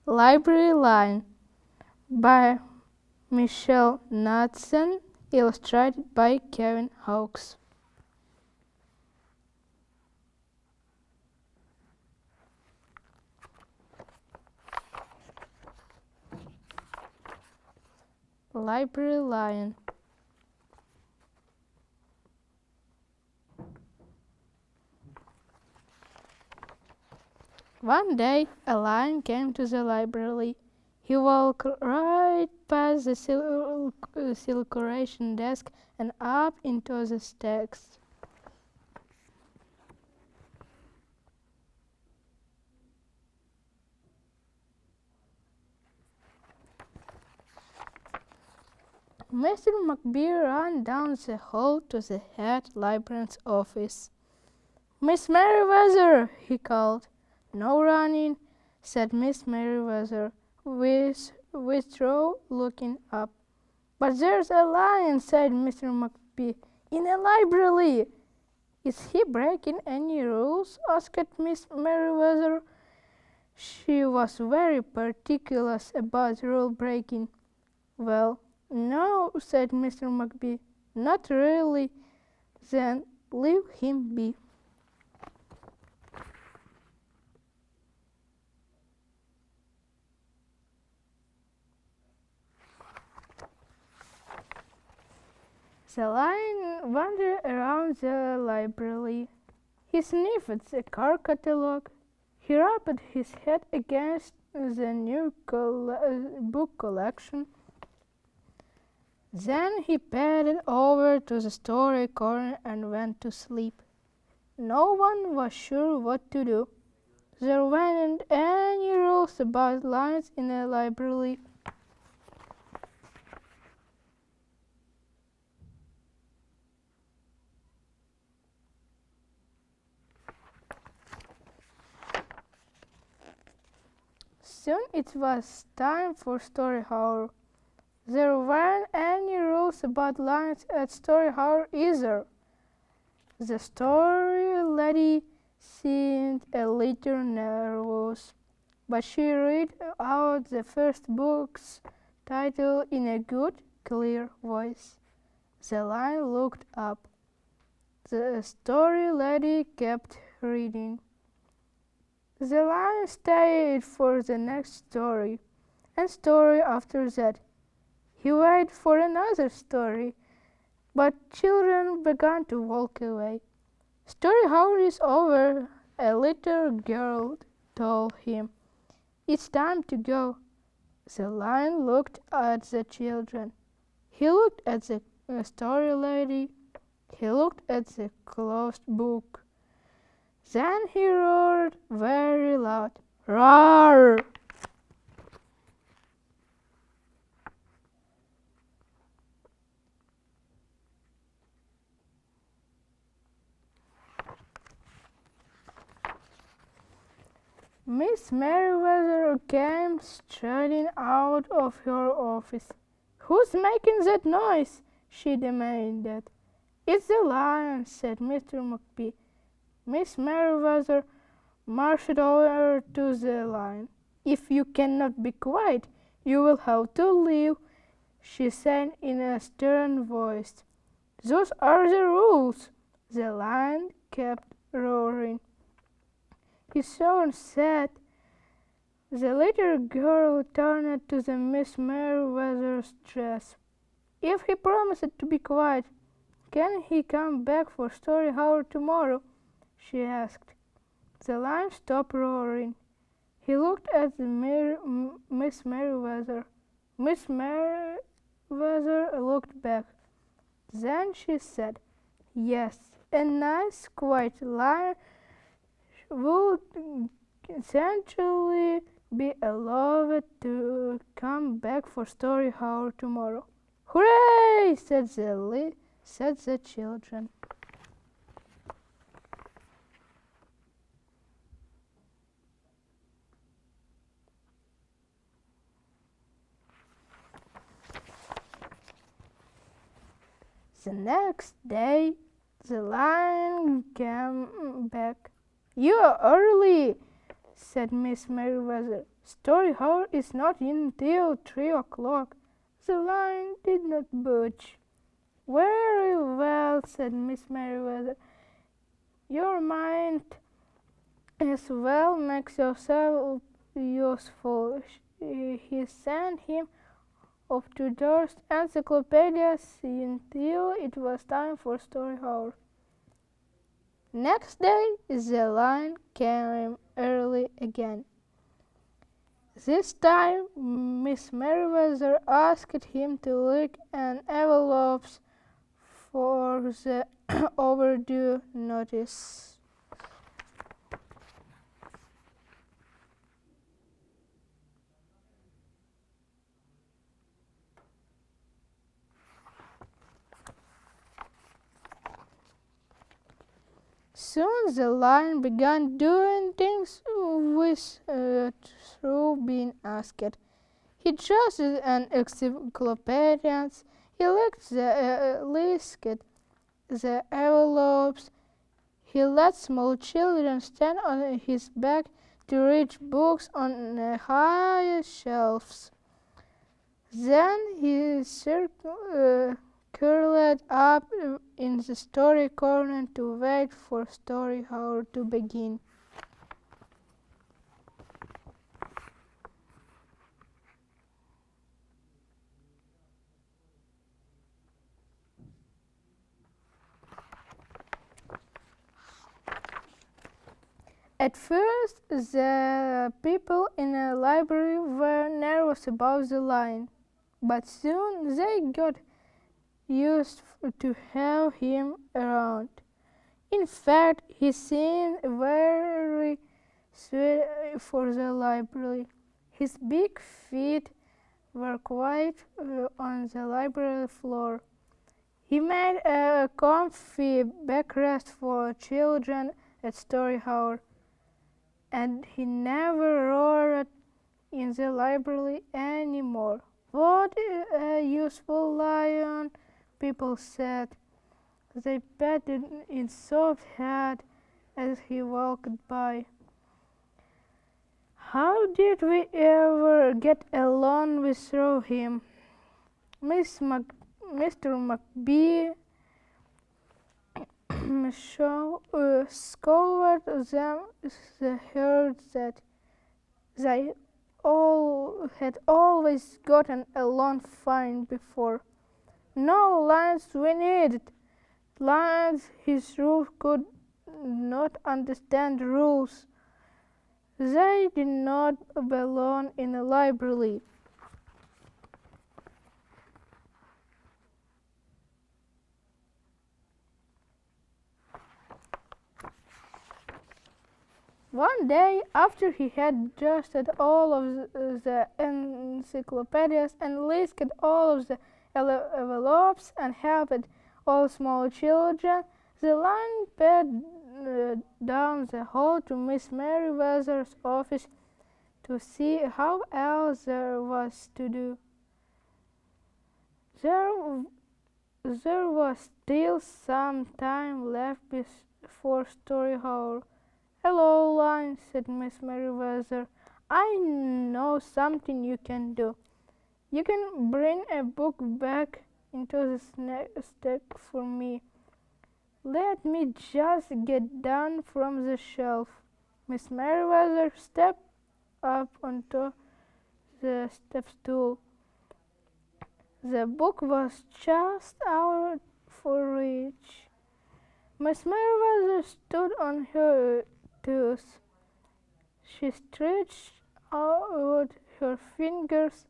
Library Line by Michelle Knudsen, illustrated by Kevin Hawkes. Library Lion. One day, a lion came to the library. He walked right past the circulation desk and up into the stacks. Mr. McBee ran down the hall to the head librarian's office. "Miss Merriweather!" he called. "No running," said Miss Merriweather, withdraw looking up. "But there's a lion," said Mr. McBee, "in a library." "Is he breaking any rules?" asked Miss Merriweather. She was very particular about rule breaking. "Well, no," said Mr. McBee, "not really." "Then leave him be." The lion wandered around the library. He sniffed the car catalogue. He rubbed his head against the new book collection. Then he padded over to the story corner and went to sleep. No one was sure what to do. There weren't any rules about lions in a library. Soon it was time for story hour. There weren't any rules about lions at story hour either. The story lady seemed a little nervous, but she read out the first book's title in a good, clear voice. The lion looked up. The story lady kept reading. The lion stayed for the next story, and story after that. He waited for another story, but children began to walk away. "Story hour is over," a little girl told him. "It's time to go." The lion looked at the children. He looked at the story lady. He looked at the closed book. Then he roared very loud, "Roar!" Miss Merriweather came striding out of her office. "Who's making that noise?" she demanded. "It's the lion," said Mr. McBee. Miss Merriweather marched over to the lion. "If you cannot be quiet, you will have to leave," she said in a stern voice. "Those are the rules." The lion kept roaring. He soon said. The little girl turned to the Miss Merriweather's dress. "If he promised to be quiet, can he come back for story hour tomorrow?" she asked. The lion stopped roaring. He looked at Miss Merriweather. Miss Merriweather looked back. Then she said, "Yes, a nice, quiet lion would essentially be allowed to come back for story hour tomorrow." "Hooray!" said the children. The next day, the lion came back. "You are early," said Miss Merriweather. Story hour is not until 3 o'clock. The lion did not budge. Very well, said Miss Merriweather. Your mind as well makes yourself useful. He sent him off to George's encyclopedias until it was time for story hour. Next day, the lion came early again. This time, Miss Merriweather asked him to look an envelopes for the overdue notice. Soon the lion began doing things through being asked. He trusted an encyclopedia. He licked the the envelopes. He let small children stand on his back to reach books on the high shelves. Then he curled up in the story corner to wait for story hour to begin. At first, the people in the library were nervous about the lion, but soon they got used to have him around. In fact, he seemed very sweet for the library. His big feet were quite on the library floor. He made a comfy backrest for children at story hour, and he never roared in the library anymore. What a useful lion, people said. They patted his soft head as he walked by. How did we ever get along without him? Mr. McBee scoured them the herd that they all had always gotten along fine before. No lions we needed. Lions his rule could not understand rules. They did not belong in a library. One day, after he had dusted all of the encyclopedias and licked all of the envelopes and helped all small children, the lion passed down the hall to Miss Merriweather's office to see how else there was to do. There was still some time left before story hour. Hello, lion, said Miss Merriweather. I know something you can do. You can bring a book back into the stack for me. Let me just get down from the shelf. Miss Merriweather stepped up onto the step stool. The book was just out for reach. Miss Merriweather stood on her toes. She stretched out her fingers.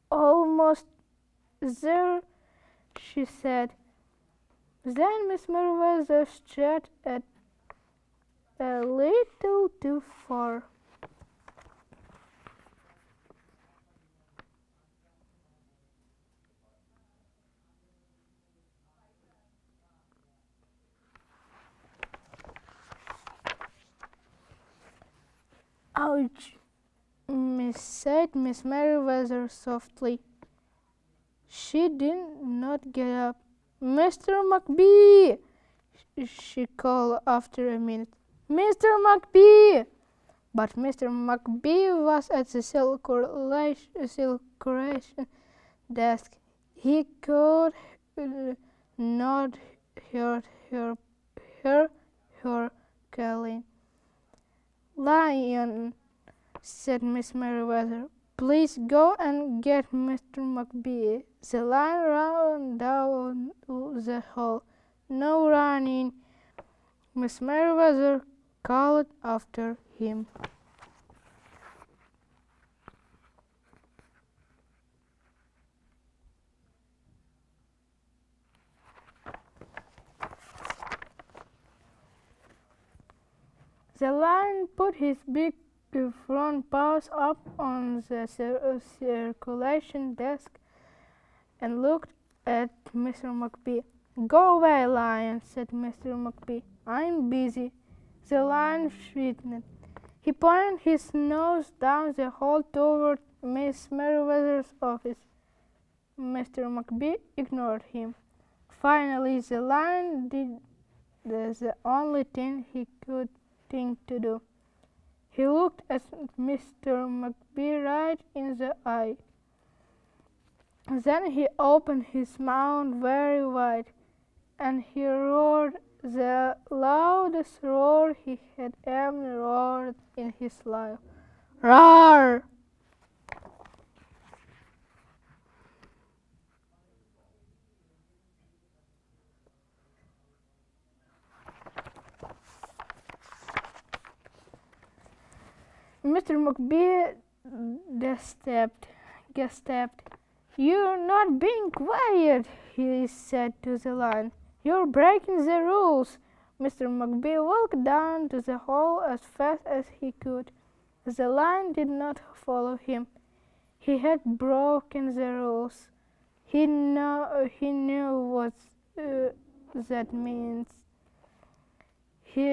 Almost there, she said. Then Miss Merriweather stretched a little too far. Ouch, said Miss Merriweather softly. She did not get up. Mr. McBee, she called after a minute. Mr. McBee, But Mr. McBee was at the circulation desk. He could not hear her calling. "Lion," said Miss Merriweather, "please go and get Mr. McBee." The lion ran down the hall. "No running," Miss Merriweather called after him. The lion put his big front paws up on the circulation desk and looked at Mr. McBee. "Go away, Lion," said Mr. McBee. "I'm busy." The lion threatened. He pointed his nose down the hall toward Miss Merriweather's office. Mr. McBee ignored him. Finally, the lion did the only thing he could think to do. He looked at Mr. McBee right in the eye. Then he opened his mouth very wide, and he roared the loudest roar he had ever roared in his life. "Roar!" Mr. McBee gasped. "You're not being quiet," he said to the lion. "You're breaking the rules." Mr. McBee walked down to the hall as fast as he could. The lion did not follow him. He had broken the rules. He knew what that means. He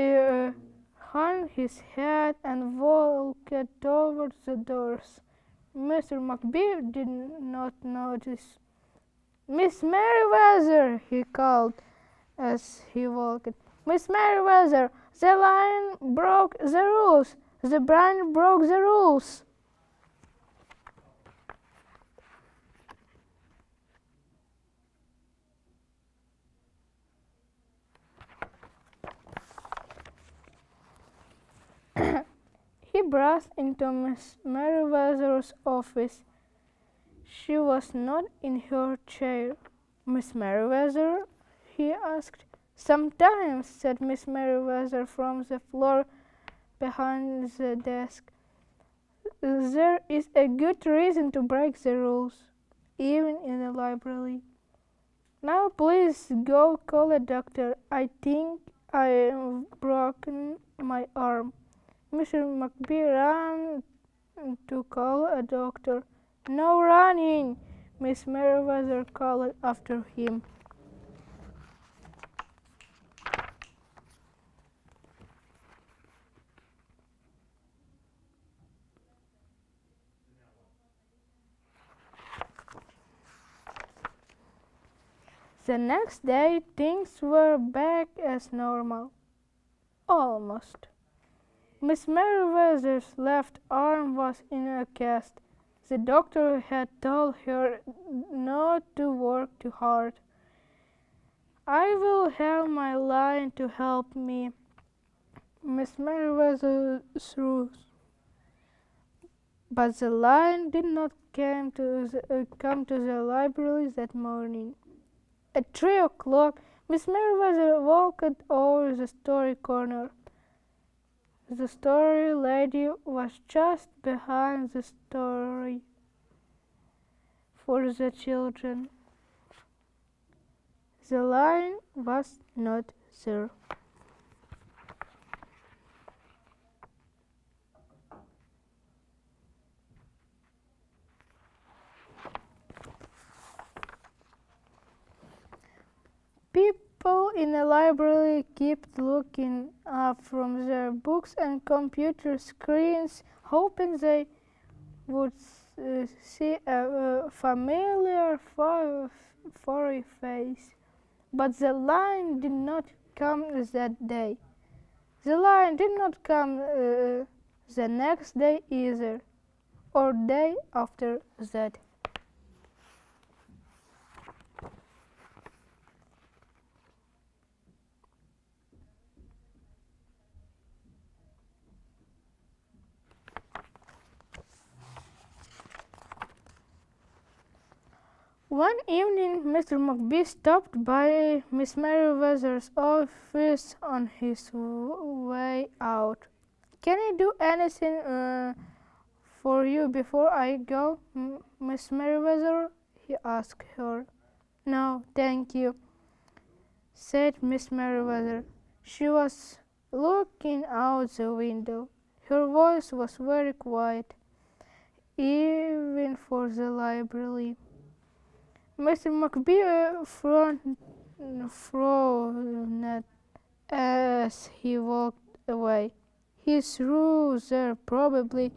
hung his head and walked toward the doors. Mr. McBee did not notice. "Miss Merriweather," he called as he walked. "Miss Merriweather, the lion broke the rules. The lion broke the rules." He burst into Miss Merriweather's office. She was not in her chair. "Miss Merriweather?" he asked. "Sometimes," said Miss Merriweather from the floor behind the desk, "there is a good reason to break the rules, even in the library. Now please go call a doctor. I think I've broken my arm." Mr. McBee ran to call a doctor. "No running," Miss Merriweather called after him. The next day things were back as normal. Almost. Miss Merriweather's left arm was in a cast. The doctor had told her not to work too hard. "I will have my lion to help me," Miss Merriweather threw. But the lion did not come to the library that morning. At 3 o'clock, Miss Merriweather walked over the story corner. The story lady was just behind the story for the children. The lion was not there. People in the library kept looking up from their books and computer screens, hoping they would see a familiar furry face. But the lion did not come that day. The lion did not come the next day either, or day after that. One evening, Mr. McBee stopped by Miss Merriweather's office on his way out. "Can I do anything for you before I go, Miss Merriweather?" he asked her. "No, thank you," said Miss Merriweather. She was looking out the window. Her voice was very quiet, even for the library. Mr. McBee frowned as he walked away. He thought there probably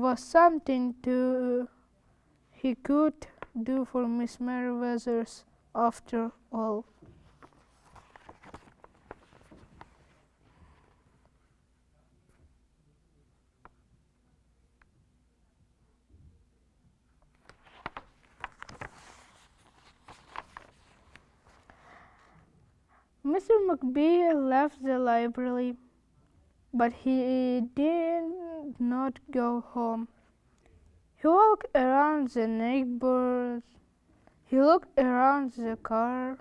was something he could do for Miss Merriweather's after all. Mr. McBee left the library, but he did not go home. He walked around the neighborhood. He looked around the car.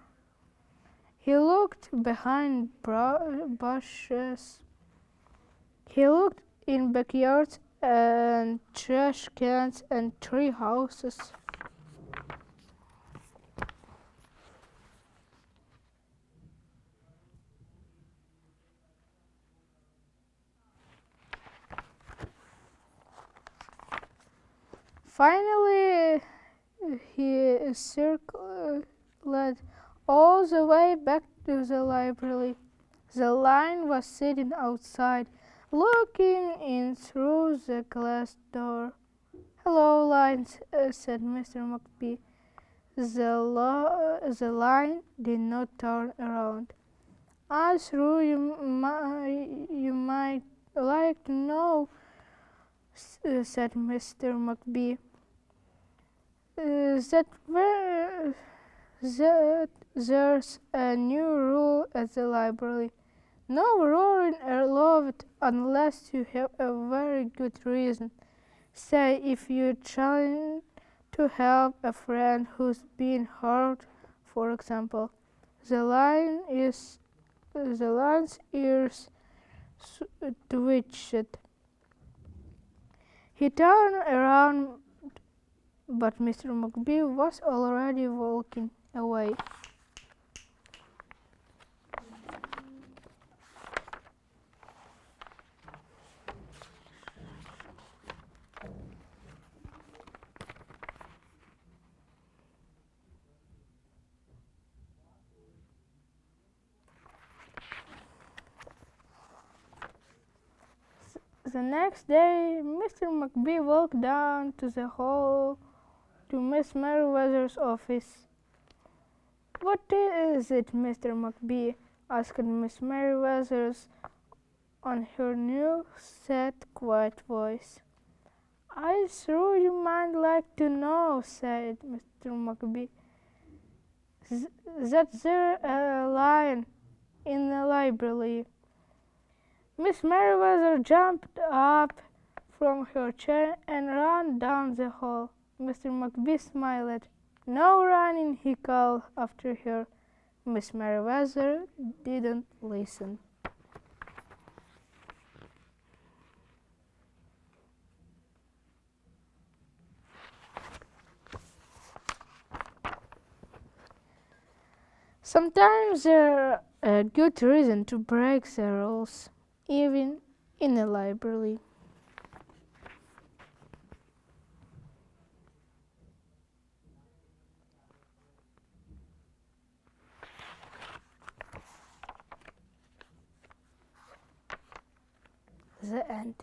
He looked behind bushes. He looked in backyards and trash cans and tree houses. Finally, he circled all the way back to the library. The lion was sitting outside, looking in through the glass door. "Hello, Lion," said Mr. McBee. The lion did not turn around. "I thought you might like to know," said Mr. McBee, that there's a new rule at the library. No roaring aloud unless you have a very good reason. Say if you're trying to help a friend who's been hurt, for example. The lion's ears twitched. He turned around, but Mr. McBee was already walking away. The next day, Mr. McBee walked down to the hall to Miss Merriweather's office. "What is it, Mr. McBee?" asked Miss Merriweather on her new, sad, quiet voice. "I thought you might like to know," said Mr. McBee, "that there's a lion in the library." Miss Merriweather jumped up from her chair and ran down the hall. Mr. McBee smiled. "No running," he called after her. Miss Merriweather didn't listen. Sometimes there's a good reason to break the rules, even in a library. The end.